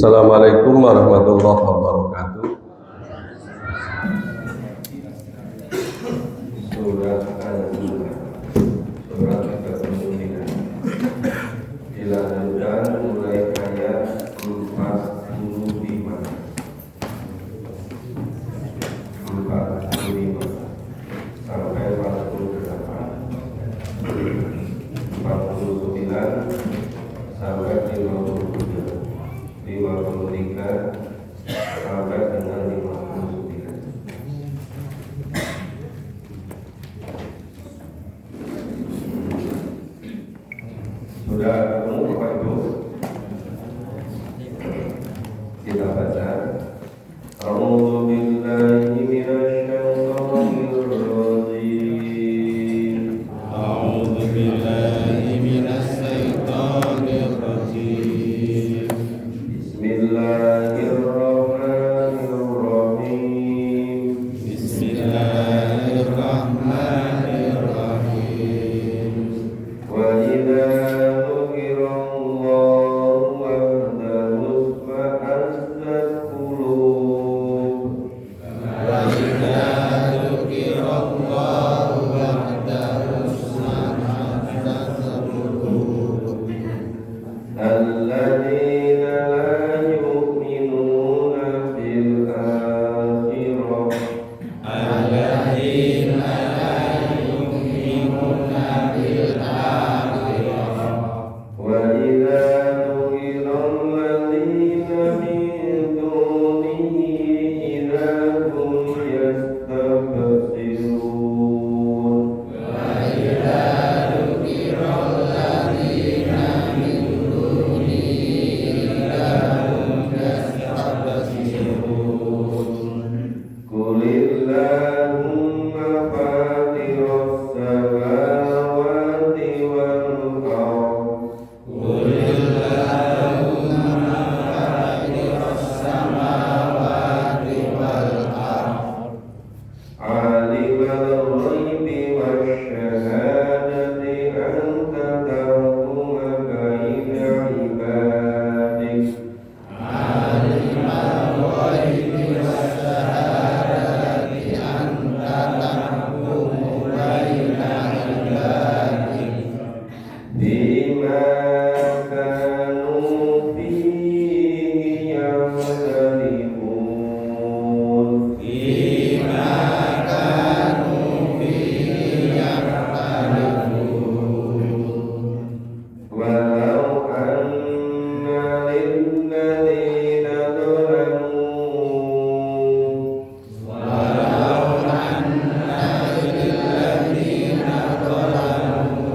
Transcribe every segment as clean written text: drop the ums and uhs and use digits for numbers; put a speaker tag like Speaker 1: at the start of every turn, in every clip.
Speaker 1: Assalamualaikum warahmatullahi wabarakatuh. Surat An-Nur, surat ke-9. Dilanjutkan mulai ayat 45 sampai 48, 49 sampai 53 sampai dengan 59. Sudah ketemu Bapak Ibu? Kita baca. A'udzu billahi minasyaitonir rajim.
Speaker 2: A'udzu billahi minasyaitonir rajim.
Speaker 1: Bismillahirrahmanirrahim.
Speaker 2: Bismillahirrahmanirrahim.
Speaker 1: Wa idza dzukirallahu wahdahu fa'azzat qulub.
Speaker 2: Wa idza dzukirallahu wahdahu sa'adat qulub.
Speaker 1: Alladzina la yu'minuna bil akhirah.
Speaker 2: Alladzina la yu'minuna bil akhirah.
Speaker 1: Wa idza dzukiral ladzina min dunihi idza hum yastabshirun.
Speaker 2: Wa idza dzukiral ladzina min dunihi lahum yastabshirun.
Speaker 1: Qulillahumma fatiras samawati wal ardh.
Speaker 2: Qulillahumma fatiras samawati wal ardh.
Speaker 1: Alimul ghaibi wasyahadati anta tahkuma baina ibadik.
Speaker 2: Alimul ghaibi wasyahadati anta tahkumu baina ibadik.
Speaker 1: Bima kanu fihi yakhtalifun.
Speaker 2: Bima kanu fihi yakhtalifun.
Speaker 1: Walau anna lilladzina zalamu
Speaker 2: Walau anna lilladzina zalamu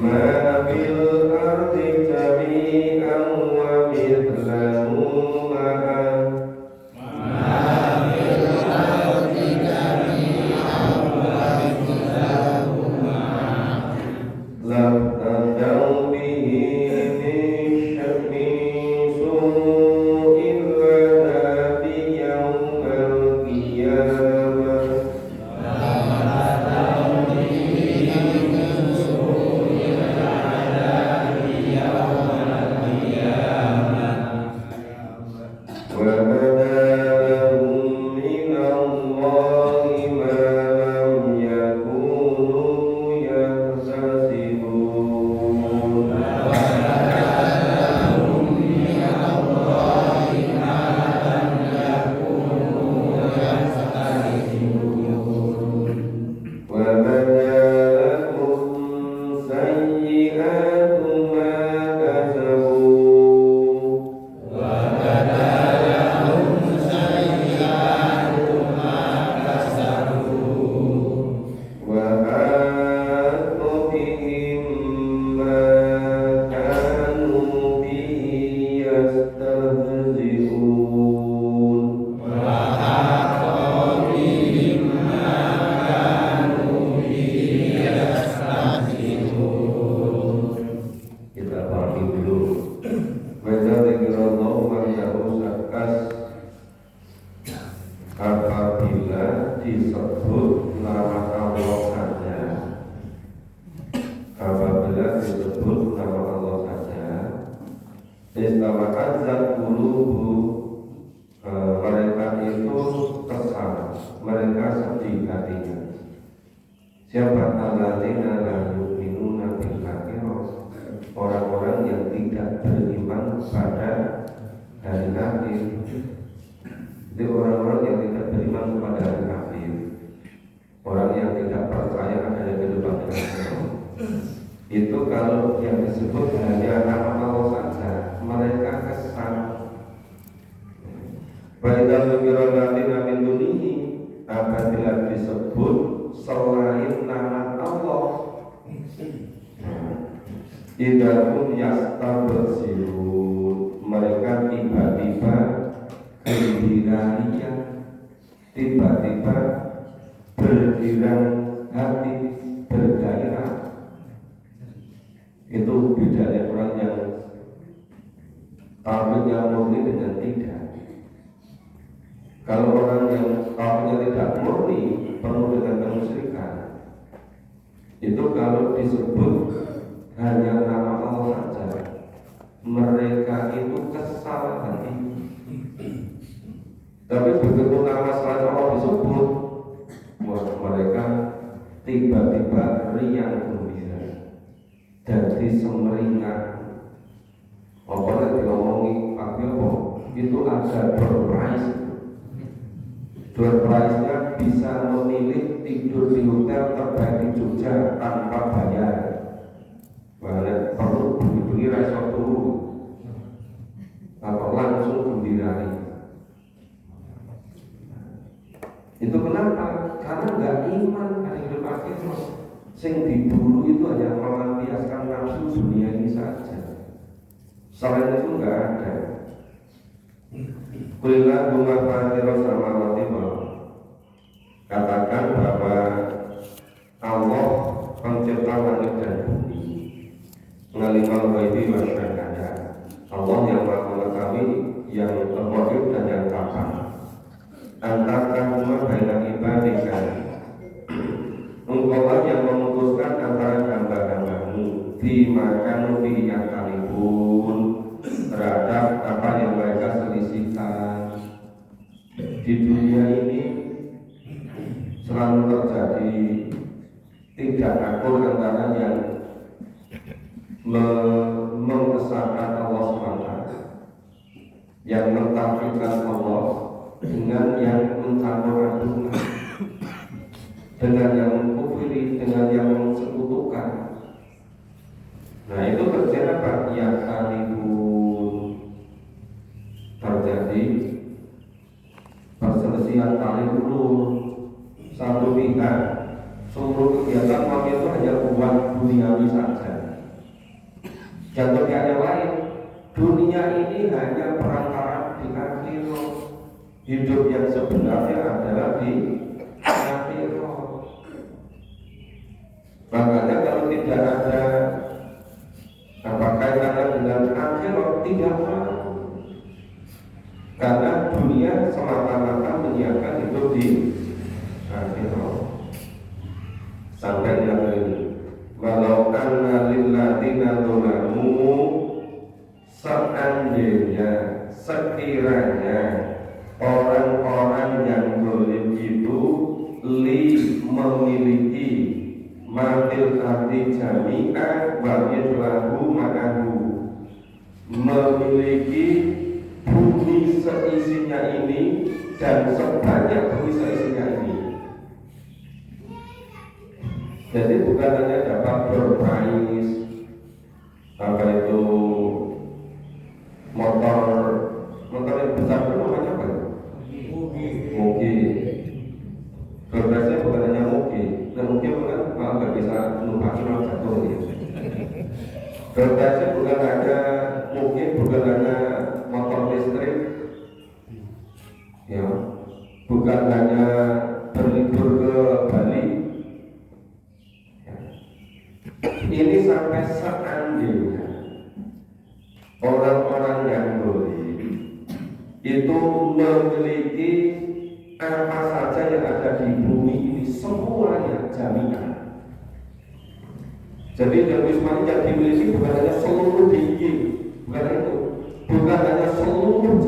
Speaker 1: ma fil ardi jami'an wa mithlahu ma'ah
Speaker 2: ma fil ardi jami'an wa mithlahu ma'ah
Speaker 1: laftadaw bihi min su'il 'adzabi yawmal qiyamah. Wa badalahum minallahi ma lam yakunu yahtasibun. Wa badalahum sayyi'atu ma kasabu. Wa haqa bihim ma kanu bihi yastahzi'un. Kita pahami dulu. Wa idza dzukirallahu wahdahu sakas. Apabila disebut nama Allah saja, apabila disebut nama Allah saja, istawa azab qulubu, mereka itu kesal, mereka sedih hatinya. Siapa alladzina la yu'minuna bil akhirah, orang-orang yang tidak beriman pada hari akhir. Itu orang-orang yang tidak beriman kepada hari akhir, orang yang tidak percaya adanya kehidupan akhirat. Itu kalau yang disebut hanya nama Allah saja, mereka kesal. Baiklah berkira-kira min dunihi, apabila disebut selain nama Allah, idahum yastabsirun, mereka tiba-tiba gembira, tiba-tiba bergirang hati, bergairah. Itu bedanya orang yang tauhidnya murni dengan tidak. Kalau orang yang tauhidnya tidak murni, penuh dengan kemusyrikan, itu kalau disebut hanya nama Allah saja, mereka itu kesal hati. Tapi begitu nama selain Allah disebut, mereka tiba-tiba riang gembira, jadi semeringan. Apa yang diomongi Pak Yopo itu ada door prize. Door prize-nya bisa memilih tidur di hotel terbaik di Jogja tanpa bayar. Bahkan perlu beli resort dulu, atau langsung gembira. Itu kenapa? Karena nggak iman hari hidup akhir. Sing diburu itu hanya melampiaskan nafsu dunia ini saja. Selain itu nggak ada. Kulilah bunga fatiro sama watimah. Katakan bahwa Allah pencipta langit dan bumi, ngalimal ghaibi wa syahada. Allah yang maha mengetahui yang terwajib dan yang kapan. Antara huma baina ibadika, engkaulah yang memutuskan antara hamba-hambamu di makan fi yang kalipun, terhadap apa yang mereka selisihkan. Di dunia ini selalu terjadi tidak akur antara yang mengesahkan Allah SWT, yang mentauhidkan Allah, dengan yang mencampur adukan, dengan yang mengkufiri, dengan yang mensekutukan. Nah itu terjadi apa? Ya kalibun, terjadi perselisihan kali dulu. Satu pihak seluruh kegiatan manusia itu hanya uang duniawi saja. Jatuh yang lain, dunia ini hanya perantara di akhirat. Hidup yang sebenarnya adalah di akhirat. Makanya kalau tidak ada kaitannya dengan akhirat, tidak mau. Karena dunia semata-mata menyiapkan hidup di akhirat. Sampai yang ini, walau anna lilladzina dzalamu, seandainya, sekiranya orang-orang yang zalim itu memiliki matil ardi jami'ah wa yadlahu ma'ahu, memiliki bumi seisinya ini dan sebanyak bumi seisinya ini. Jadi bukan hanya dapat berprais, apa itu motor yang besar itu namanya apa? Moge. Berprasnya bukan hanya moge. Nah moge bukan kalau nggak bisa numpang cuma jatuh ya. Berprasnya bukan hanya moge, bukan hanya motor listrik, ya, bukan hanya berlibur ke Bali. Ini sampai seandainya orang-orang yang zalim itu memiliki apa saja yang ada di bumi ini, semuanya jaminan. Jadi dari Ismail yang dimiliki bukan hanya seluruh tinggi, bukan itu, bukan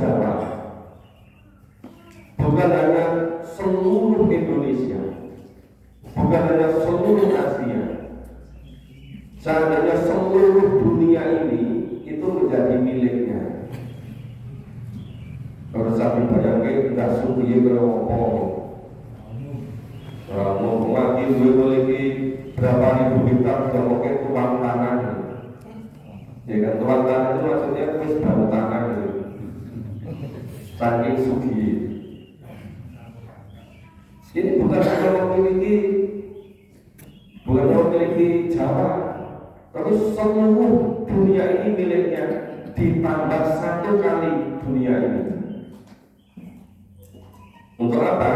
Speaker 1: Jawa, bukan hanya seluruh Indonesia, bukan hanya seluruh Asia, seandainya seluruh dunia ini itu menjadi miliknya. Kalau saya bayangkan tidak suki berapa, mau mati gue memiliki berapa ribu hektar sudah pakai tuang tanah, ya kan? Tuang tanah itu maksudnya wis bau tanah gitu, saking suki. Ini bukan hanya memiliki Jawa, tapi seluruh dunia ini miliknya, ditambah satu kali dunia ini. Untuk apa?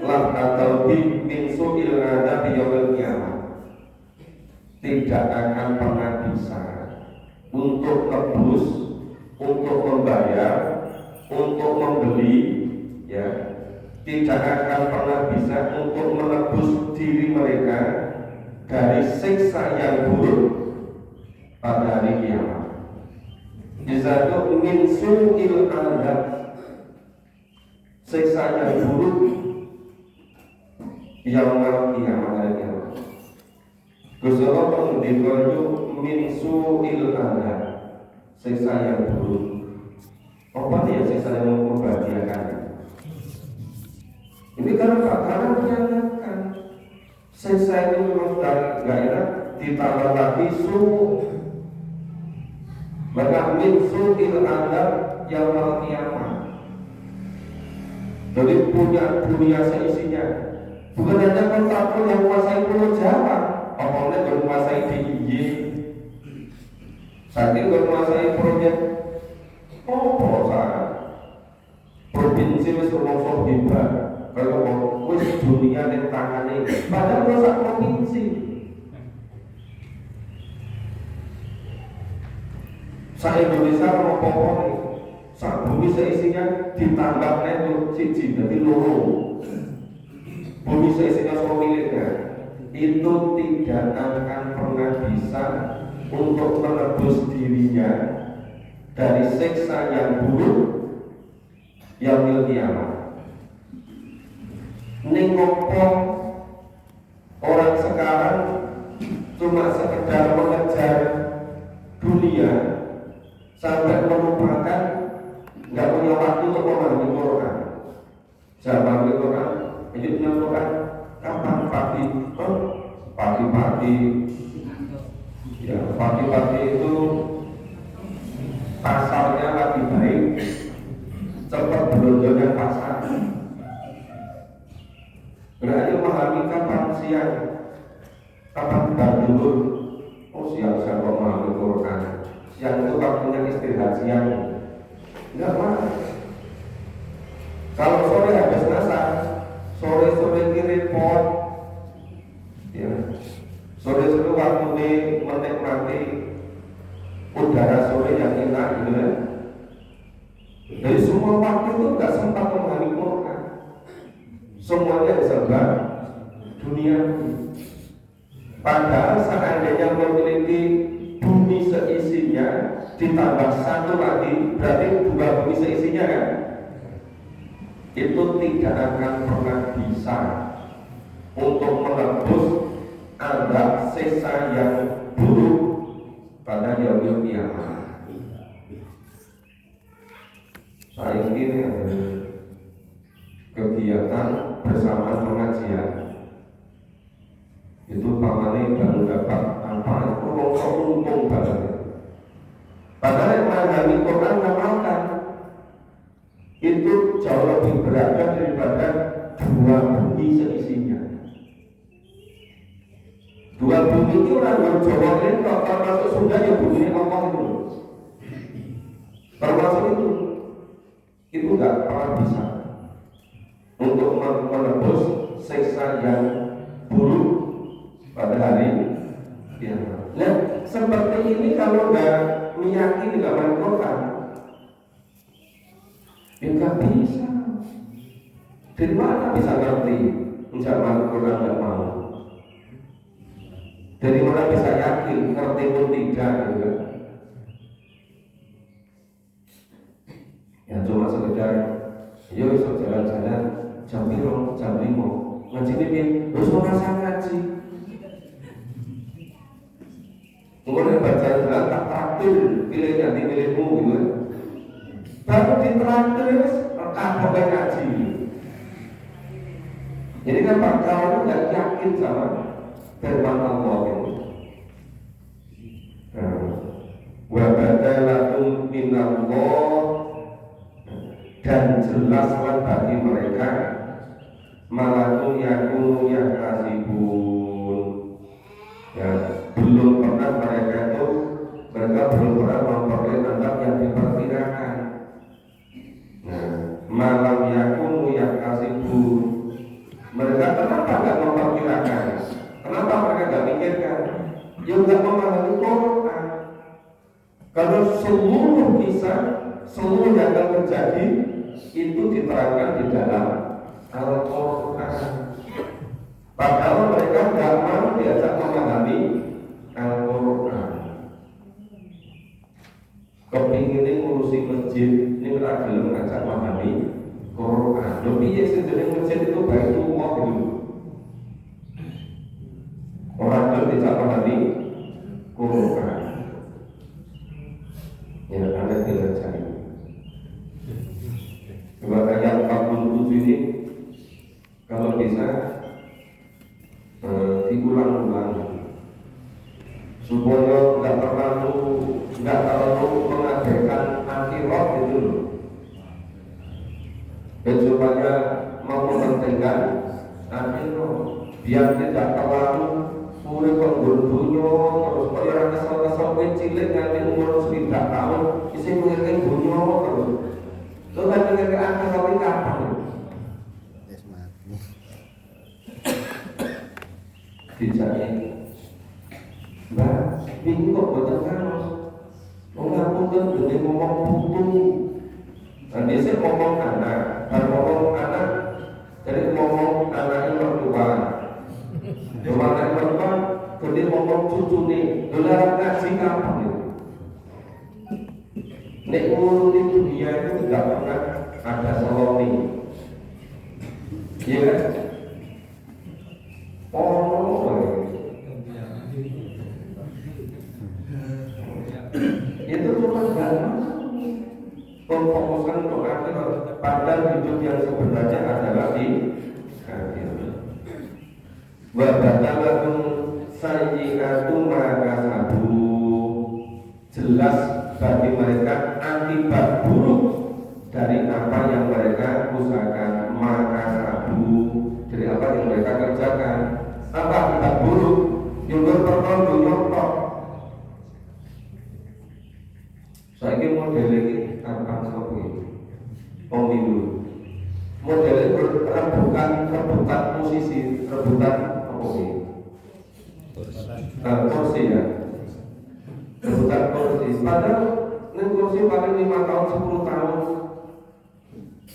Speaker 1: La tataubi min su'il adabi yaumil qiyamah. Tidak akan pernah bisa untuk nebus, untuk membayar, untuk membeli, ya, tidak akan pernah bisa untuk menebus diri mereka dari siksa yang buruk pada hari kiamat. Jazatu min su'il adab, siksa yang buruk yaumil kiamat, hari kiamat. Gusti Allah mengendikanya min su'il adab, siksa yang buruk. Apa dia siksa yang membahagiakan? Ini karena menyatakan siksa itu memang tidak enak, ditambah lagi maka min su'il adab yaumil kiamat. Jadi punya dunia seisinya, bukan hanya kontakul yang menguasai Pulau Jawa, apalagi yang menguasai DIY, saking menguasai proyek provinsi wis rumangsa hebat, kalau wis dunia yang tangane, padahal rusak provinsi. Indonesia mau pokoknya sak bumi seisinya ditambah itu siji, jadi loro. Bumi seisinya semua miliknya, itu tidak akan pernah bisa untuk menebus dirinya dari siksa yang buruk yaumil kiamat. Ning ngopo orang sekarang cuma sekedar mengejar dunia sampai melupakan, nggak punya waktu untuk memahami Quran. Zaman Quran, ini menyebutkan kapan pagi-pagi, ya pagi-pagi itu pasarnya lagi baik, cepat belanja pasar. Berarti memahami kapan siang, kapan bangun. Oh siang saya memahami Quran. Siang itu waktunya istirahat siang. Enggak mana. Kalau sore habis masak, sore kirim pot, ya. Sore waktunya menikmati udara sore yang enak, gitu ya. Jadi semua waktu itu nggak sempat memahami Quran. Semuanya serba dunia. Padahal seandainya memiliki bumi seisinya ditambah satu lagi, berarti dua bumi seisinya kan? Itu tidak akan pernah bisa untuk menebus adab siksa yang buruk pada yaumil kiamat. Saya ini ada kegiatan bersama pengajian. Itu pamane baru dapat apa? Untung banget. Padahal yang memahami Quran ngamalkan itu jauh lebih beragam daripada dua bumi seisinya. Dua bumi itu orang Jawa ini termasuk Sunda yang bumi Allah itu, termasuk itu nggak pernah bisa untuk menebus siksa yang buruk pada hari kiamat. Nah, seperti ini kalau nggak meyakini nggak Quran, ya nggak bisa. Dari mana bisa ngerti? Menjawab Quran nggak mau. Dari mana bisa yakin? Ngerti pun tidak, juga. Ya cuma sekedar yo iso jalan-jalan jam 5, jam 5 ngaji piye? Wis ora usah ngaji. Mulai baca jalan tak traktir pilih nanti pilihmu gitu. Baru ditraktir kapok ngaji. Jadi kan Pak Kawan itu nggak yakin sama firman Allah ini. Wa badalakum minallah, dan jelaslah bagi mereka malakum yakunu yakasibun. Ya, belum pernah mereka belum pernah memperoleh anggap yang diperkirakan. Nah, malam yakunu yakasibun. Mereka kenapa nggak memperkirakan? Kenapa mereka nggak mikirkan? Ya nggak memahami Quran. Kalau seluruh kisah, seluruh yang akan terjadi itu diterangkan di dalam Al-Quran. Padahal mereka nggak mau diajak memahami Al-Quran. Kepingin ngurusi masjid, ini mereka belum ngajak memahami Quran. Lebih ya sejenis masjid itu baik umum dulu. Orang belum diajak memahami Quran. Ya, Anda tinggal cari. Coba ayat 47 ini kalau bisa diulang-ulang supaya nggak terlalu mengabaikan akhirat itu loh. Dan supaya mementingkan akhirat, biar tidak terlalu mulai penggundunya terus kaya orang kesel-kesel cilik nanti umur 9 tahun isi mengingatkan dunia terus lo kan mengingatkan akhirat ini kapan dijadiin mbak bingung kok boten kanos mengapunten dene ngomong putu dan biasanya ngomong anak dan ngomong anak jadi ngomong anaknya mertua cuma anak mertua jadi ngomong cucu nih dolar ngaji kapan nih nek ngurusi dunia itu tidak pernah ada seloni iya kan itu cuma dalam memfokuskan untuk akhirat, padahal hidup yang sebenarnya adalah di akhirat. Wa badalakum sayyi'atu ma kasabu, jelas bagi mereka akibat buruk dari apa yang mereka usahakan. Maka sabu dari apa yang mereka kerjakan. Apa akibat buruk? Yang pertama nyontok. Saya ini model ini apa seperti pemilu. Model ini rebutan posisi, rebutan apa sih? Kursi ya. Rebutan kursi. Padahal ini kursi paling 5 tahun 10 tahun.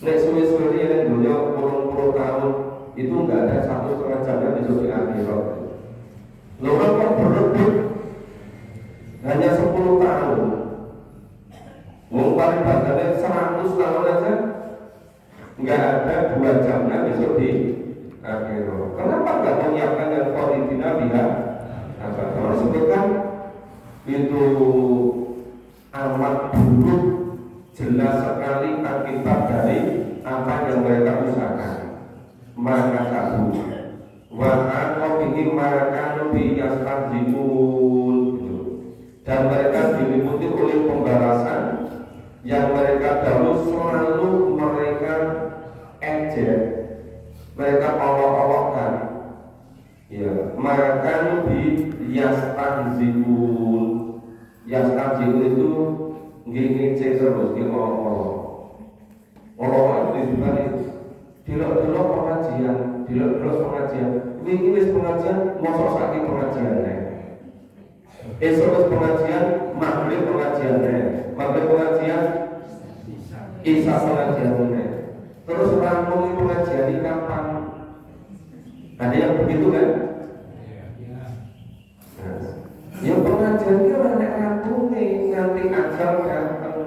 Speaker 1: Nek suwe-suwe yang dunia 40 tahun itu enggak ada 1,5 jamnya besok di akhirat. Lalu kok berebut hanya 10 tahun. Paling badannya 100 tahun aja nggak ada 2 jamnya besok di akhirat. Kenapa nggak menyiapkan yang politina biha? Kalau sebutkan itu amat buruk, jelas sekali akibat dari apa yang mereka usahakan. Maka sabu wa'an bihi maka nubi yastarjimun, dan mereka diliputi oleh pembalasan yang mereka dahulu selalu mereka ejek, mereka olok-olokkan. Ya, mereka lebih yastanzibun. Yastanzibun itu ngece terus, dia olok-olok. Olok-olok itu dibalik. Dilok-dilok pengajian, dilok-dilok pengajian. Ini wis pengajian, mosok saking pengajiannya. Esok pengajian, maghrib pengajiannya. Maghrib pengajian, isya pengajiannya. Terus rampung pengajian di kapan? Ada yang begitu kan? Ya pengajian itu ada rampung nih, nanti ajar datang.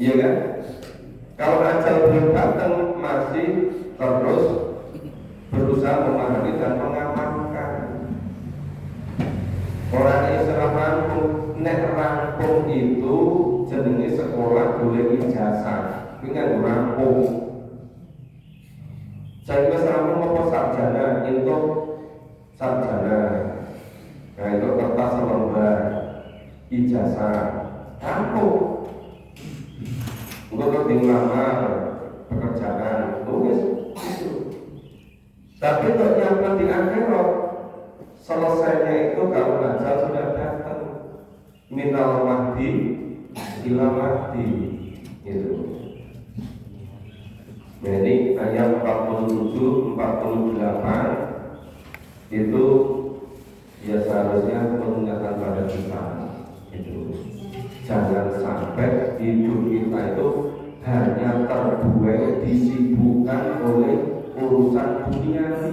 Speaker 1: Iya kan? Kalau ajal belum datang masih terus berusaha memahami dan mengamalkan. Orang Islam rampung, nek rampung itu jenenge sekolah boleh ijazah, dengan rampung. Saya kira rampung apa sarjana itu sarjana. Nah itu kertas lembar ijazah rampung. Untuk dilamar pekerjaan, tulis itu. Tapi untuk yang di akhirat, selesainya itu kalau ajal sudah datang, minal mahdi ila mahdi, itu. Nah, ini ayat 47, 48 itu ya seharusnya mengingatkan pada kita itu. Jangan sampai hidup kita itu hanya terbuai disibukkan oleh urusan duniawi.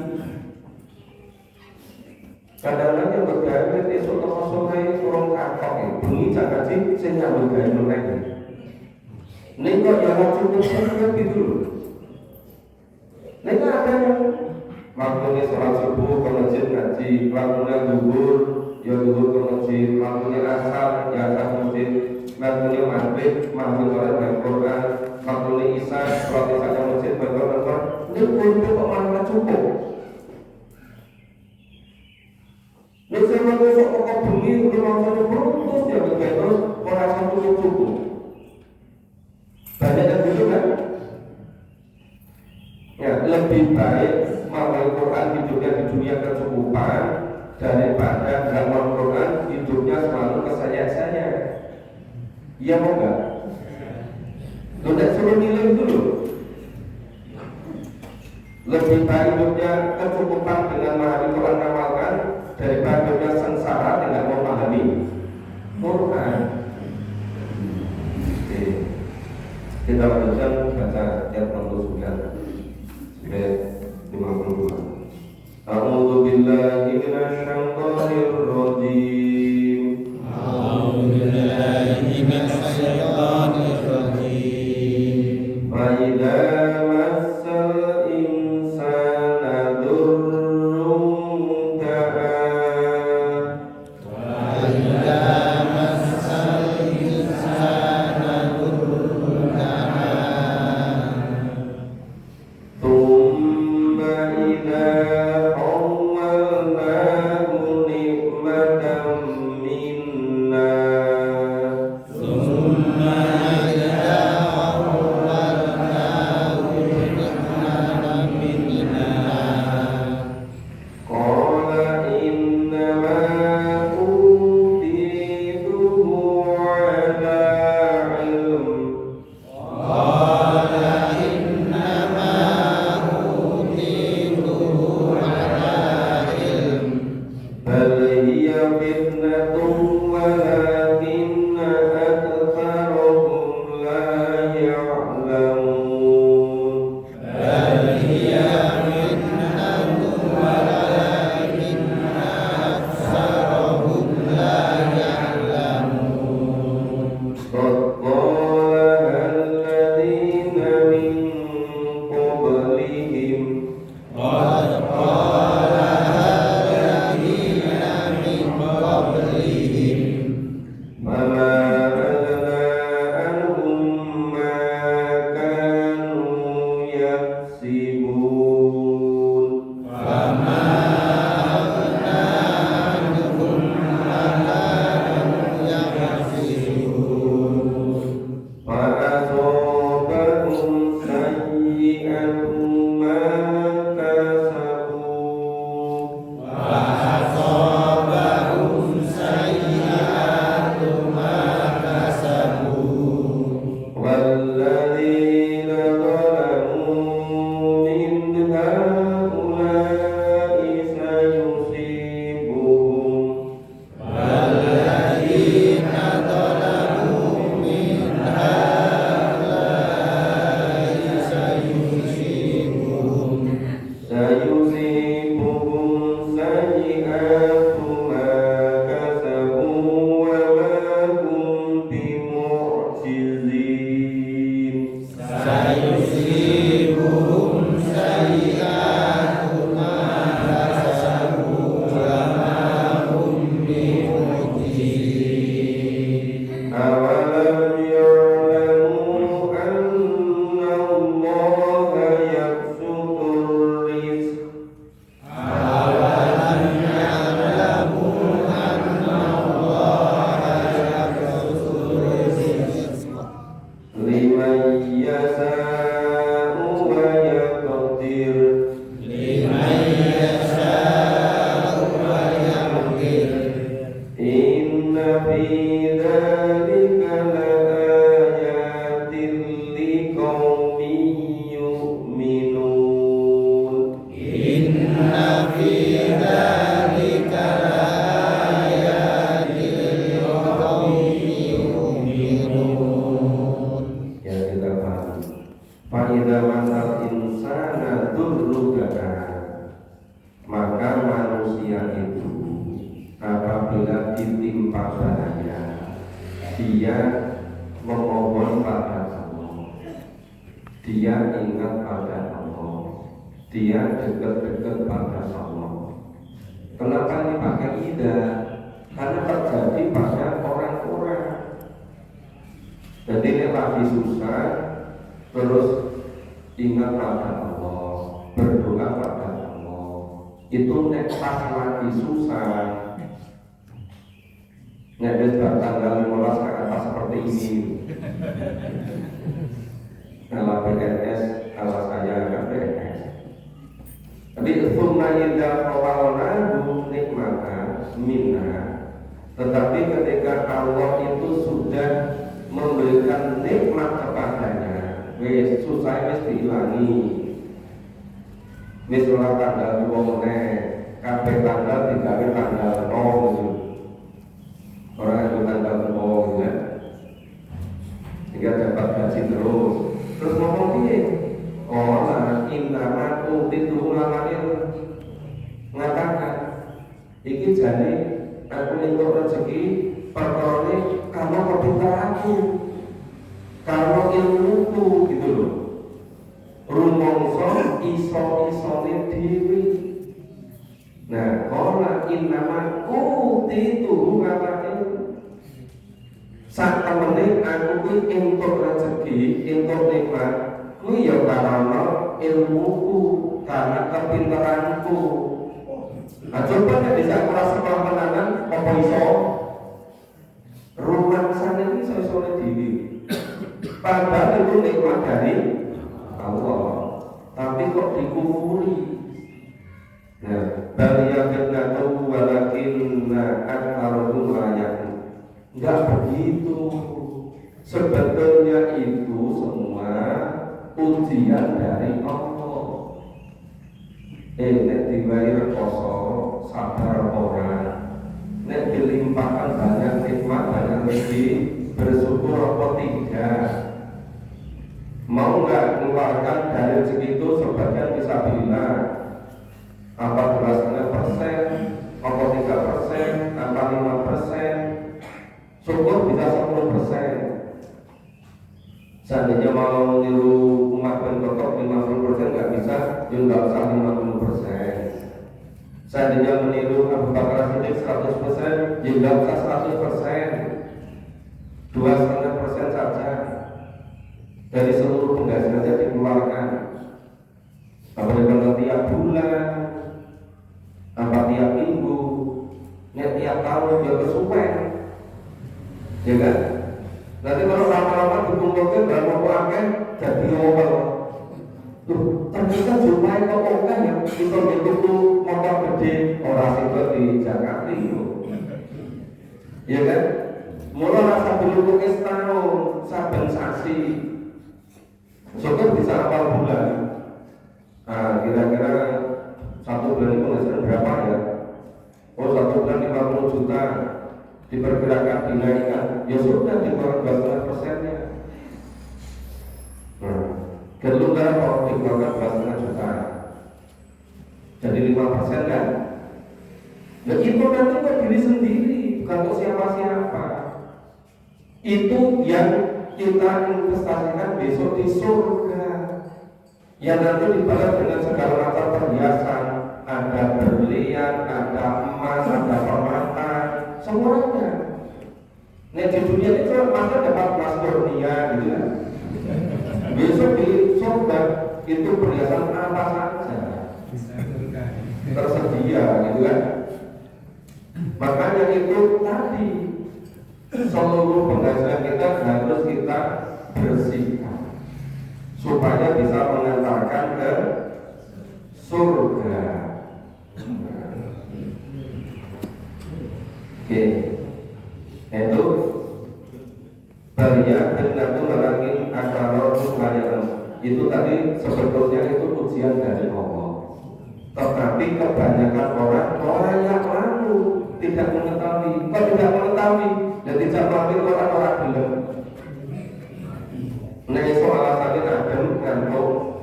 Speaker 1: Kadang-kadang yang bergaya esok atau sore kurang kakak bunyi jangan sih saya bergaya mereka. Ini kok jangan cukup saja gitu. Ini ada yang waktunya sholat subuh ke masjid ngaji, waktunya zuhur ya zuhur ke masjid, waktunya asar ya asar masjid, waktunya maghrib sholat Quran, waktunya isya sholat isya ke masjid berdoa. Ini untuk kok malah cukup. Ini saya besok kok bunyi udah langsung terus ya terus merasa cukup. Banyak yang gitu kan? Ya, lebih baik mengamal Quran hidupnya di dunia kecukupan daripada mengamal Quran hidupnya selalu kesaya-saya. Iya mau enggak? Lo tidak suruh nilai dulu. Lebih baik hidupnya kecukupan dengan memahami Quran amalkan daripada hidupnya sengsara dengan memahami Quran. Oke. Kita lanjutkan baca ayat 49. 52. A'udzu billahi minasyaitonir rajim.
Speaker 2: A'udzu billahi minasyaitonir rajim.
Speaker 1: Fa idza massal insana durrun da'a.
Speaker 2: Wa idza massal insana durrun da'a.
Speaker 1: idza masal insana dzurru maka manusia itu apabila ditimpa bahaya dia memohon pada Allah, dia ingat pada Allah, dia dekat-dekat pada Allah. Kenapa ini pakai ida? Karena terjadi pada orang-orang. Jadi ini lagi susah, terus ingat pada Allah, berdoa pada Allah. Itu nek pas lagi susah, nek tanggal 15 ke atas seperti ini. Kalau PNS, kalau saya kan PNS. Tapi sunnahnya awalnahu nikmatan minna. Tetapi ketika Allah itu sudah memberikan nikmat kepadanya, wis susah wis diilangi. Wis ora tanggal 2 meneh, kabeh tanggal digawe tanggal 0 gitu. Orang yang tanggal 0 ya. Sehingga dapat gaji terus ngomong piye? Ora innama utitu ngalamin ngatakan iki jane aku entuk rezeki perkara karena kepintaranku, karena ilmuku gitu loh. Rumangsa iso-isone dhewe. Nah, ora innama utitu ngalamin sak temene aku kuwi entuk rezeki, entuk nikmat kuwi ya karena ilmuku, karena kepintaranku. Nah, coba nek bisa merasa kemenangan apa iso rumah sana ini iso dhewe. Padahal itu nikmat dari Allah, tapi kok dikufuri. Nah, bal yaqulu walakinna aktsarahum la yaqulun. Enggak begitu. Sebetulnya itu semua ujian dari Allah. Nek diwai rekoso sabar orang, nek dilimpahkan banyak nikmat, banyak rezeki, bersyukur apa tidak? Mau nggak mengeluarkan dari rezeki itu sebagian bisa bilang apa 2,5%, apa 3%, apa 5%, syukur bisa 10%. Seandainya mau niru umat bentotok 50% nggak bisa, ya nggak usah 50%. Seandainya meniru Abu Bakar Siddiq 100%, ya nggak usah 100%, 2,5% saja dari seluruh penghasilannya dikeluarkan. Apa yang tiap bulan, apa tiap minggu, tiap tahun dia kesupen, ya kan? Nanti kalau lama-lama dikumpulkan dalam waktu akhir jadi awal. Tuh, ternyata jumlahnya kok oke ya. Kita itu motor gede orang itu di Jakarta itu, ya kan? Mulai rasa dulu ke setahun, saben sasi, syukur bisa awal bulan. Nah, kira-kira 1 bulan itu penghasilan berapa ya? Oh, 1 bulan 50 juta. Diperkirakan dinaikkan, ya sudah dikeluarkan 2,5%-nya. Gelunggar kalau dikeluarkan 2,5 juta, jadi 5% kan? Ya itu nanti untuk diri sendiri, bukan untuk siapa-siapa. Itu yang kita investasikan besok di surga, yang nanti dibalas dengan segala macam perhiasan, ada berlian, ada emas, ada permata, semuanya. Nah di dunia itu masa dapat emas murnia gitu kan. Besok di surga itu perhiasan apa saja tersedia gitu kan. Makanya itu tadi seluruh penghasilan kita harus kita bersihkan supaya bisa mengantarkan ke surga. Oke, itu baria benatu lalakin akaro sumayam. Itu tadi sebetulnya itu ujian dari Allah. Tetapi kebanyakan orang yang malu, tidak mengetahui. Kok tidak mengetahui? Dan tidak mengetahui orang-orang belum. Nah, itu alasannya ada gantung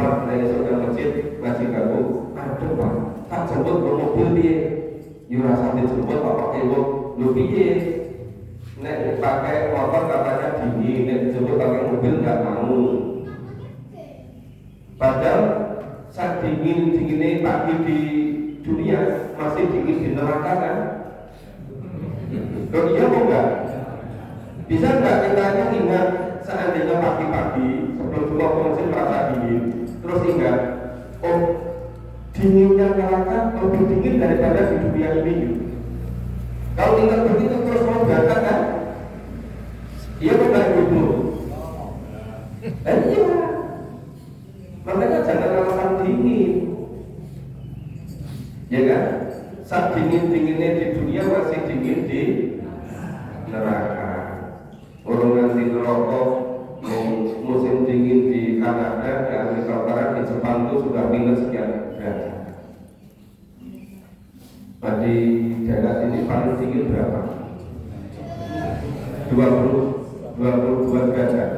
Speaker 1: Pak, nek esuk nang masjid ngaji karo, aduh Pak, tak jemput ke mobil piye? Yo rasa dijemput Pak pakai wong. Lho piye? Nek pakai motor katanya dingin, nek dijemput pakai mobil enggak mau. Padahal saat dingin-dinginnya pagi di dunia masih dingin di neraka kan? Kalau iya mau enggak? Bisa enggak kita ingat seandainya pagi-pagi sebelum semua pengungsi merasa dingin, terus ingat, oh dinginnya neraka lebih dingin daripada di dunia ini. Kalau ingat begitu terus mau berangkat kan? Iya benar itu. Iya. Makanya jangan alasan dingin, ya kan? Saat dingin-dinginnya di dunia masih dingin di neraka. Orang nanti ngerokok musim dingin di Kanada, di Amerika Utara, di Jepang itu sudah minus sekian derajat. Nah, di daerah sini paling dingin berapa? 22 derajat.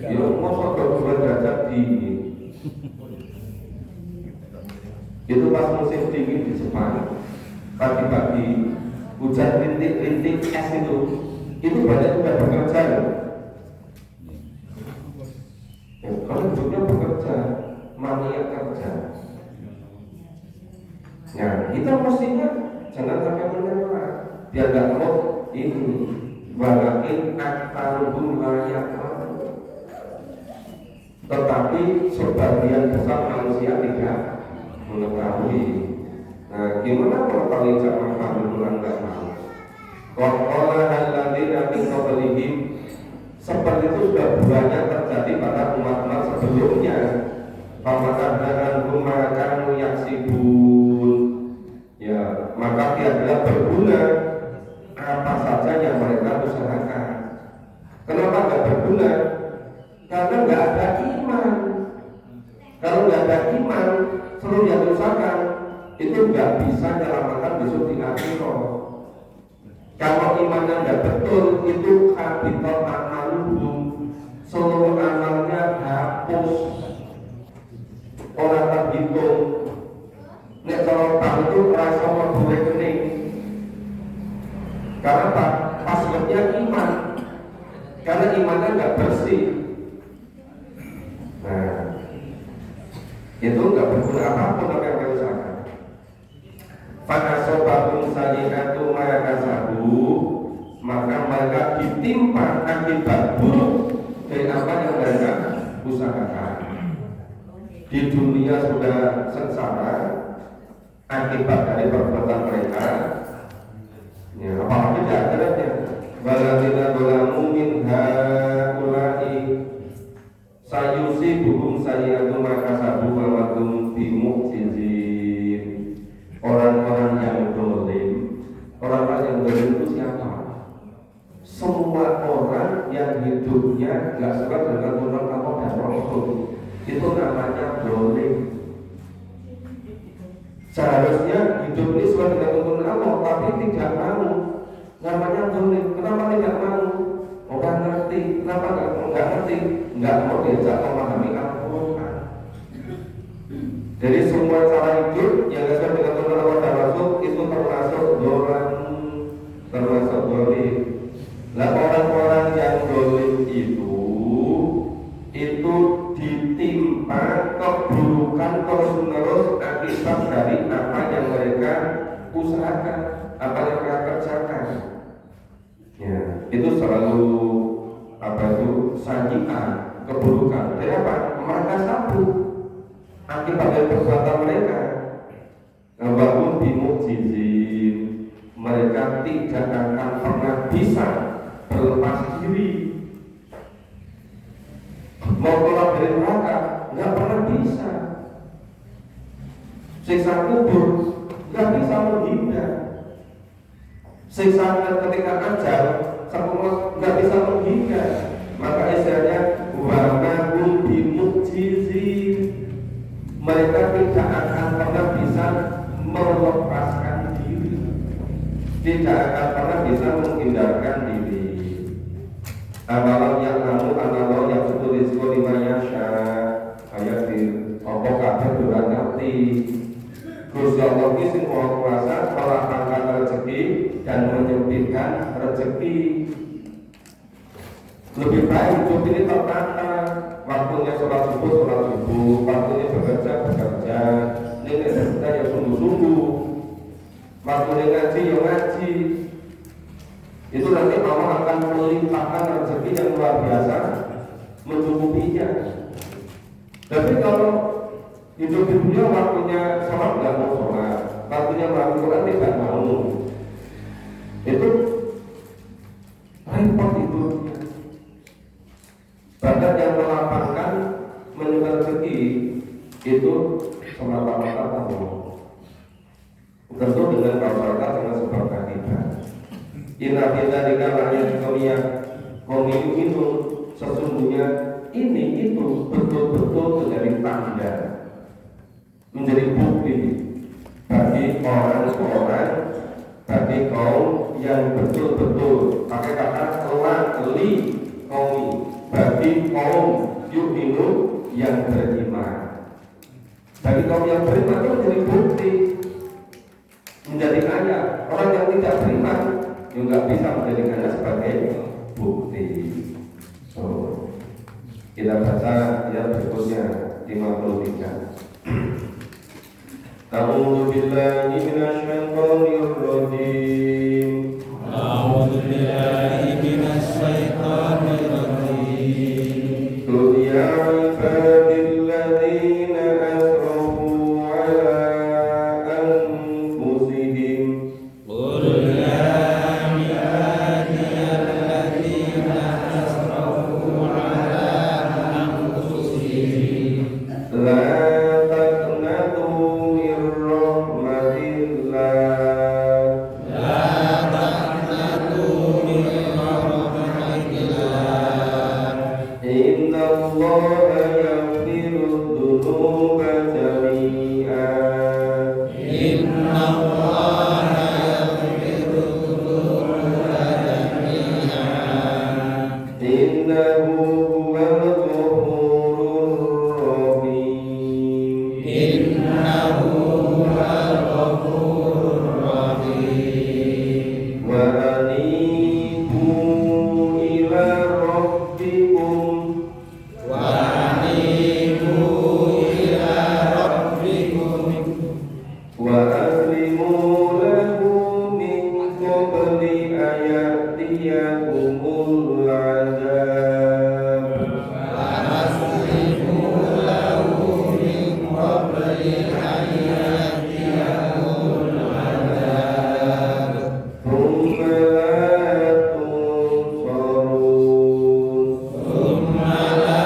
Speaker 1: Ya, masa 22 derajat dingin. Itu pas musim dingin di Jepang, pagi-pagi hujan rintik-rintik es itu banyak sudah bekerja loh. Kalau hidupnya bekerja, mania kerja. Nah, kita mestinya jangan sampai menyerah, biar nggak mau ini walakin aktaruhum layak. Tetapi sebagian besar manusia tidak mengetahui. Nah, gimana kalau paling jangan paham nggak mau? Qala alladziina min qablihim, seperti itu sudah banyak terjadi pada umat-umat sebelumnya. Pamakadaran kumakanu yaksibun, ya maka tiada berguna apa saja yang mereka usahakan. Kenapa nggak berguna? Karena nggak ada iman. Kalau nggak ada iman, seluruh yang diusahakan itu nggak bisa menyelamatkan besok di akhirat. Kalau imannya nggak betul, itu habitat amaluhum, seluruh amalnya hapus, orang terhitung. Nek kalau tak itu rasa mau rekening, karena passwordnya iman, karena imannya nggak bersih. Nah, itu nggak berguna apapun apa yang kita usahakan. Fanasobahum sayyikatu ma'akasabu, maka mereka ditimpa akibat buruk dari apa yang mereka usahakan. Di dunia sudah sengsara akibat dari perbuatan mereka, ya, apalagi di akhiratnya. Waladina dolamu min haulai sayusibuhum sayyikatu ma'akasabu wa madhum bimu'jizin. Orang-orang yang dolim, orang-orang yang dolim itu siapa? Semua orang yang hidupnya nggak sesuai dengan tuntunan Allah dan Rasul, itu namanya dolim. Seharusnya hidup ini sesuai dengan tuntunan Allah, tapi tidak mau, namanya dolim. Kenapa tidak mau? Orang ngerti. Kenapa nggak ngerti? Nggak mau diajak memahami Al-Quran. Jadi semua cara hidup yang sesuai dengan tuntunan Allah dan Rasul itu termasuk dolim. Nah, orang-orang yang dolim itu ditimpa keburukan terus-menerus akibat dari apa yang mereka usahakan, apa yang mereka kerjakan. Ya, itu selalu sajian keburukan. Dari apa? Mereka sabu akibat dari perbuatan mereka. Namun bimu'jizin, mereka tidak akan pernah bisa berlepas diri. Mau keluar dari neraka nggak pernah bisa. Siksa kubur nggak bisa menghindar. Siksa ketika ajal semua nggak bisa menghindar. Maka istilahnya wa mahum bimu'jizin, mereka tidak akan pernah bisa melepaskan diri, tidak akan pernah bisa menghindarkan diri. Awalam yang namu analog yang sudah disebut lima yasha ayat kabeh ora ngerti. Gusti Allah iki sing Maha Kuasa melapangkan rezeki dan menyempitkan rezeki. Lebih baik hidup ini tertata, waktunya sholat subuh, waktunya bekerja, ini kita ya sungguh-sungguh, waktunya ngaji ya ngaji. Itu nanti Allah akan melimpahkan rezeki yang luar biasa, mencukupinya. Tapi kalau hidup di dunia waktunya sholat nggak mau sholat, waktunya melakukan Quran tidak mau, itu repot hidupnya. Bahkan yang melapangkan menyimpan rezeki itu semata-mata Allah. Tentu dengan kausalitas dengan sebab akibat. Inna kita dikalah yang itu sesungguhnya ini itu betul-betul menjadi tanda, menjadi bukti bagi orang-orang, bagi kaum yang betul-betul pakai kata li kaum, bagi kaum yu'minu yang beriman. Bagi kaum yang beriman itu menjadi bukti, menjadi ayat. Orang yang tidak beriman juga bisa menjadikannya sebagai bukti. So, kita baca yang berikutnya 53. A'udzu billahi minasyaitonir rajim.
Speaker 2: A'udzu billahi minasyaitonir rajim.
Speaker 1: Qul ya ibadilladzina asrafu ala anfusihim.
Speaker 2: Qul ya ibadiyalladzina asrafu ala anfusihim.
Speaker 1: La taqnatu min rahmatillah.
Speaker 2: La taqnatu min rahmatillah.
Speaker 1: Inna Allaha yaghfiru dzunuba jami'an.
Speaker 2: Inna Allaha yaghfiru dzunuba jami'an.
Speaker 1: Innahu huwal ghafurur rahim.
Speaker 2: Innahu huwal ghafurur rahim.
Speaker 1: Wa anibu ila rabbikum
Speaker 2: Wa anibu ila rabbikum
Speaker 1: wa aslimu lahu min qabli ayatiyakumul azab.
Speaker 2: wa aslimu lahu min qabli an ya'tiyahumul 'adzab.
Speaker 1: Thumma la tunsarun.
Speaker 2: Thumma la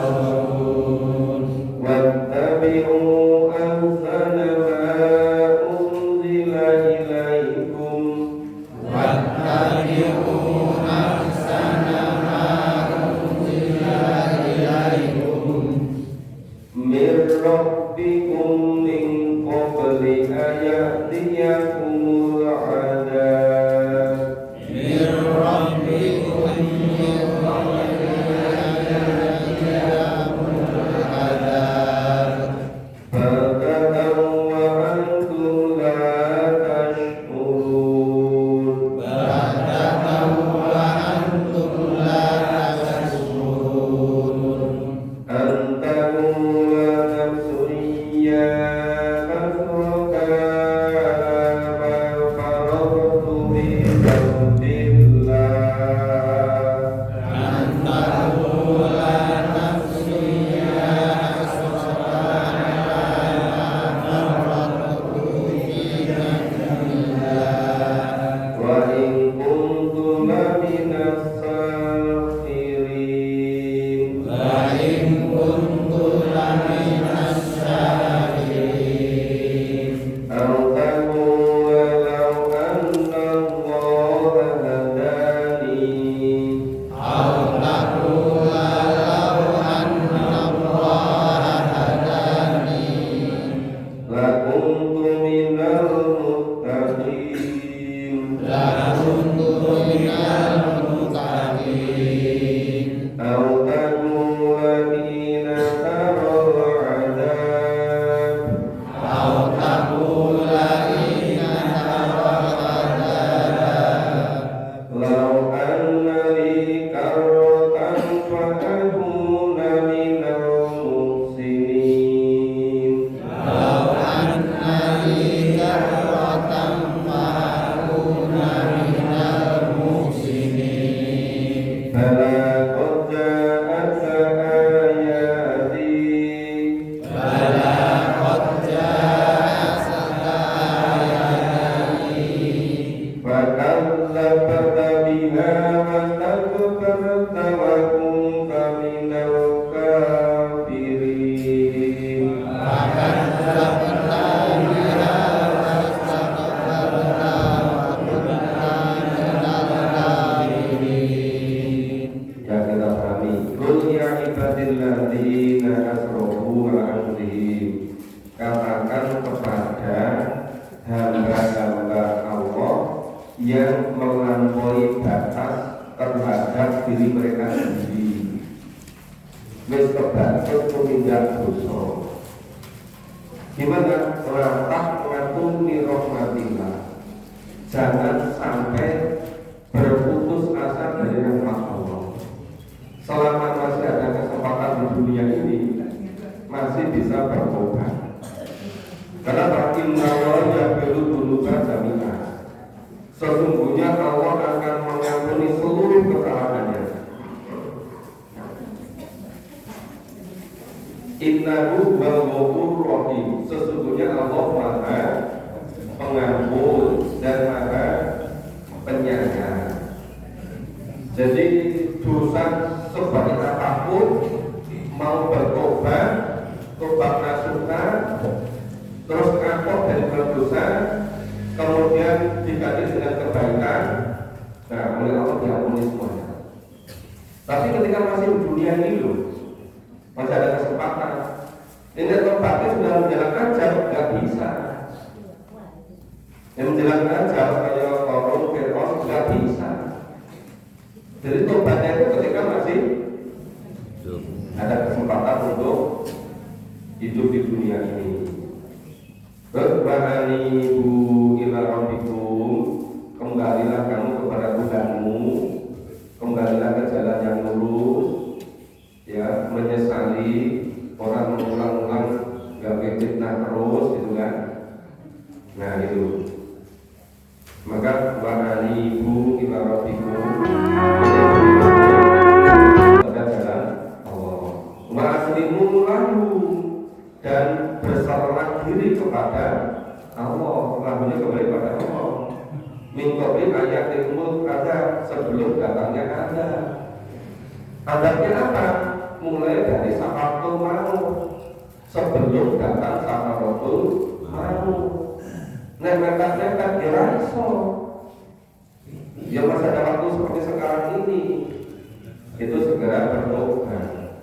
Speaker 2: tunsarun.
Speaker 1: Wattabi'u ahsana ma unzila ilaikum
Speaker 2: Wattabi'u ahsana ma unzila ilaikum
Speaker 1: min rabbikum min qabli ayatiyakumul azab.
Speaker 2: min rabbikum min qabli an ya'tiyahumul 'adzab.
Speaker 1: Baghtatan wa antum la tash'urun.
Speaker 2: Baghtatan wa antum la tash'urun.
Speaker 1: An taqula nafsun ya asraka ma faradtu fi dzambillah.
Speaker 2: An taqula nafsun ya hasrata ala ma farrattu fi dzambillah.
Speaker 1: Wa in kuntu laminas sakirin.
Speaker 2: Wa in kuntu laminas sakirin.
Speaker 1: Aw taqula law anna Allaha hadani
Speaker 2: Aw taqula law anna Allaha hadani
Speaker 1: lakuntu minal muttaqin.
Speaker 2: lakuntu minal muttaqin.
Speaker 1: Aw taqula hina ya ibadilladzina asrafu ala anfusihim, katakan kepada hamba-hamba Allah yang melampaui batas terhadap diri mereka sendiri, wis kebacut tumindak dosa. Gimana? Latah ngatuni rahmatillah, jangan sampai berputus asa dari rahmat Allah. Selama masih ada kesempatan di dunia ini, masih bisa bertobat. Karena inna Allah yaghfiru dzunuba jami'an. Sesungguhnya Allah akan mengampuni seluruh kesalahannya. Innahu huwal ghafurur rahim. Sesungguhnya Allah Maha Pengampun dan Maha Penyayang. Jadi dosa sebaik apapun, mau bertobat, tobat nasuha, terus kapok dari berdosa, kemudian diganti dengan kebaikan, nah oleh Allah diampuni semuanya. Tapi ketika masih di dunia ini loh, masih ada kesempatan. Ini tobatnya sudah menjalankan jauh, nggak bisa. Yang menjalankan jauh kayak Korun, Fir'aun, nggak bisa. Jadi tobatnya itu ketika masih ada kesempatan untuk hidup di dunia ini. Berbahanibu ila rabbikum, kembalilah kamu kepada Tuhanmu, kembalilah ke jalan yang lurus, ya, menyesali orang mengulang-ulang gak fitnah terus gitu kan. Nah itu, maka bahanibu ila rabbikum pada jalan Allah, wa aslimu lahu, dan berserah diri kepada Allah, lagunya kembali pada Allah. Min qabli ayatil ada, sebelum datangnya ada. Adabnya apa? Mulai dari Safaratul Maut, sebelum datang Safaratul Maut. Nemekat-nekat diraiso. Ya masa ada waktu seperti sekarang ini, itu segera bertobat.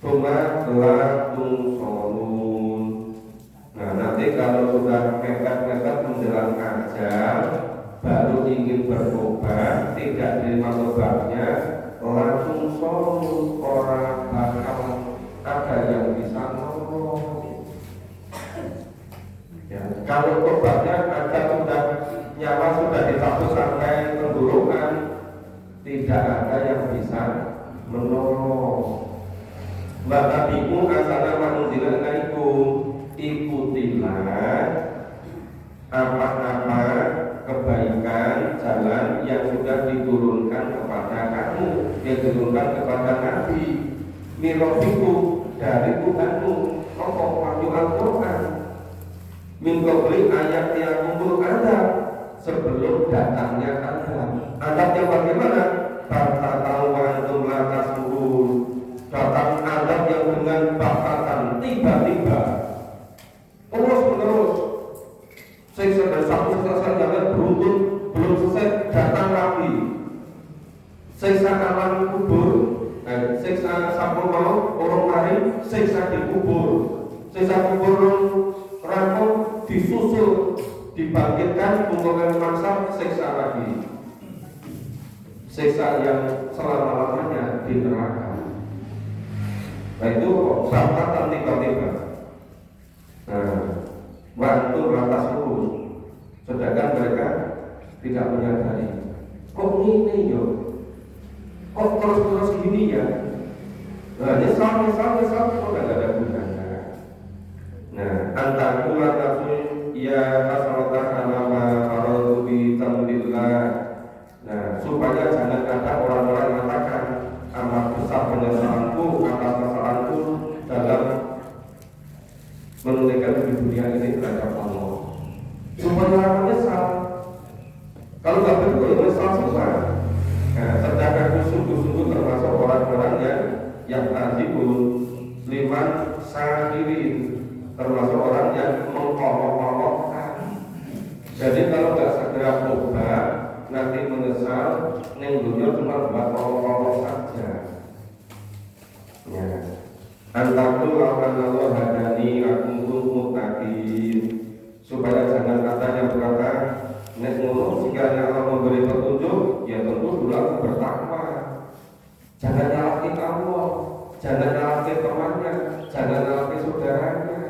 Speaker 1: Cuma latung solun. Nah nanti kalau sudah mepet-mepet menjelang ajal, baru ingin bertobat, tidak terima tobatnya, langsung solun, orang bakal ada yang bisa nolong. Ya, kalau tobatnya ada sudah nyawa sudah dicabut sampai tenggorokan, tidak ada yang bisa menolong. Maka biku asana manzilan laikum, ikutilah apa-apa kebaikan jalan yang sudah diturunkan kepada kamu, yang diturunkan kepada Nabi mirobiku, dari Tuhanmu. Pokok wahyu Al-Quran min qabli ayat yang kumpul ada, sebelum datangnya adab yang bagaimana? Bertatawan jumlah surun, datang adab yang dengan bakaran tiba-tiba terus menerus. Siksa dari satu selesai jalan beruntun, belum selesai datang lagi. Siksa alam kubur, siksa sabun maut, orang lain, siksa di kubur, siksa kubur rampung, disusul, dibangkitkan untuk masa siksa lagi. Siksa yang selama-lamanya di neraka. Nah itu bakaran tiba-tiba. Nah, waktu ratas lurus, sedangkan mereka tidak menyadari. Kok ini yo? Kok terus gini ya? Nah, nyesal kok gak ada gunanya. Nah, antakula nafsun ya asalatan alama faradu bi tamdillah. Nah, supaya jangan ada orang-orang yang mengatakan amat besar penyesalanku atas kesalahanku dalam menunaikan di dunia ini terhadap Allah. Supaya orang menyesal. Kalau nggak betul, menyesal semua. Nah, sedangkan sungguh-sungguh termasuk orang-orang yang azibun liman sahirin, termasuk orang yang mengolok-olokkan. Jadi kalau nggak segera tobat, nanti menyesal, neng dunia cuma buat olok-olok saja. Ya. Antakul lawan Allah hadani akum mutakin, supaya jangan katanya berkata nek ngono jika Allah memberi petunjuk ya tentu dulu aku bertakwa. Jangan nyalahi Allah, jangan nyalahi temannya, jangan nyalahi saudaranya.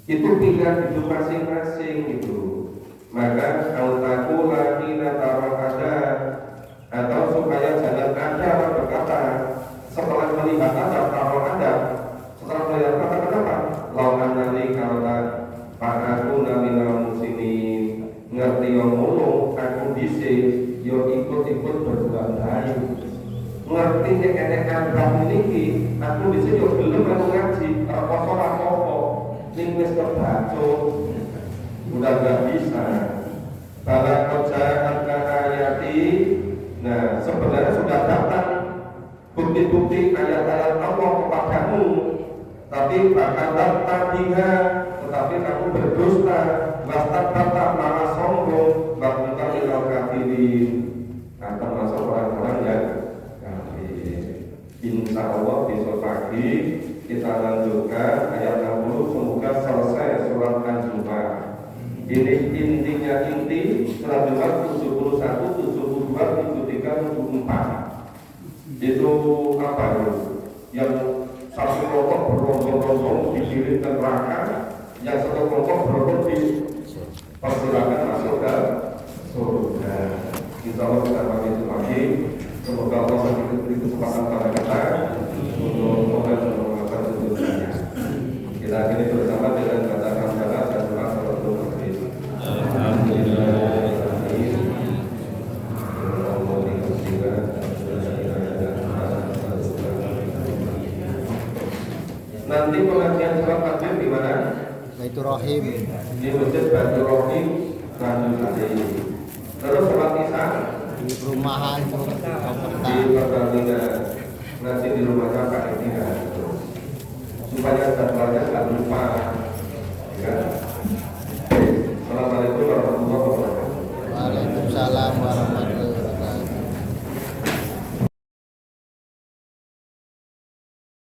Speaker 1: Itu pilihan hidup masing-masing itu. Maka antakul lagi nataro ada, atau supaya jangan ada berkata setelah melihat ada kalau ada, setelah melihat kata kenapa? Lawan nanti kalau Pak aku namina musini ngerti yang ngomong aku bisa yo ikut-ikut berbuat baik. Ngerti nek kan ini aku bisa yo belum aku ngaji kosong apa ning wis kebaca udah gak bisa. Bala kerjaan ayati, nah sebenarnya sudah datang bukti-bukti ayat-ayat Allah kepadamu, tapi bahkan tadinya tetapi kamu berdusta, wastakbarta maha sombong, bahkan ilal kafirin. Nah, termasuk orang-orang yang kafir. Insya Allah besok pagi kita lanjutkan ayat 60. Semoga selesai surat An-Zumar. Ini intinya surat An-Zumar 71, 72, 73, 74. Itu apa itu? Yang satu kelompok berombong-rombong dikirim ke neraka, yang satu kelompok berombong dipersilakan masuk ke surga. Insya Allah kita begitu lagi. Semoga Allah memberi kesempatan pada kita untuk melakukan tujuannya. Kita akhiri bersama dengan kata hamdalah dan doa salatul maghrib. Nanti pengajian sholat maghrib di mana?
Speaker 3: Baitur Rahim.
Speaker 1: Di Masjid Baitur Rahim, Tanjung Sari. Terus sholat isya
Speaker 3: Di perumahan
Speaker 1: di
Speaker 3: Komperta.
Speaker 1: Pertamina, nanti di rumahnya Pak Etika. Supaya jadwalnya nggak lupa.